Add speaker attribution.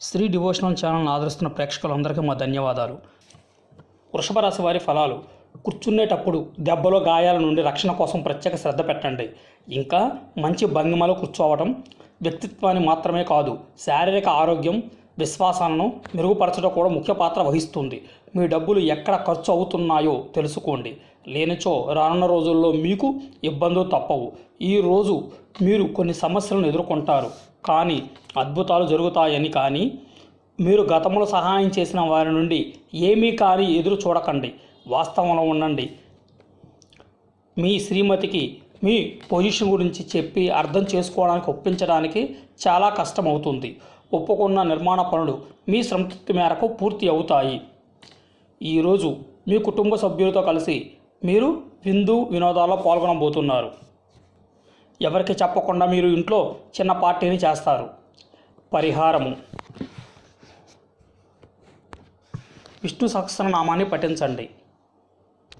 Speaker 1: Shri devotional ఛానల్ని ఆదరిస్తున్న ప్రేక్షకులందరికీ మా ధన్యవాదాలు. వృషభ రాశి వారి ఫలాలు. కూర్చునేటప్పుడు దెబ్బలు గాయాల నుండి రక్షణ కోసం ప్రత్యేక శ్రద్ధ పెట్టండి. ఇంకా మంచి భంగిమలో కూర్చోవడం వ్యక్తిత్వాన్ని మాత్రమే కాదు, శారీరక ఆరోగ్యం, విశ్వాసాలను మెరుగుపరచడం కూడా ముఖ్య పాత్ర వహిస్తుంది. మీ డబ్బులు ఎక్కడ ఖర్చు అవుతున్నాయో తెలుసుకోండి. లేనిచో రానున్న రోజుల్లో మీకు ఇబ్బందులు తప్పవు. ఈరోజు మీరు కొన్ని సమస్యలను ఎదుర్కొంటారు, కానీ అద్భుతాలు జరుగుతాయని కానీ మీరు గతంలో సహాయం చేసిన వారి నుండి ఏమీ కానీ ఎదురు చూడకండి. వాస్తవంలో ఉండండి. మీ శ్రీమతికి మీ పొజిషన్ గురించి చెప్పి అర్థం చేసుకోవడానికి ఒప్పించడానికి చాలా కష్టమవుతుంది. ఒప్పుకున్న నిర్మాణ పనులు మీ సంతృప్తి మేరకు పూర్తి అవుతాయి. ఈరోజు మీ కుటుంబ సభ్యులతో కలిసి మీరు విందు వినోదాల్లో పాల్గొనబోతున్నారు. ఎవరికి చెప్పకుండా మీరు ఇంట్లో చిన్న పార్టీని చేస్తారు. పరిహారము: విష్ణు సహస్రనామాన్ని పఠించండి.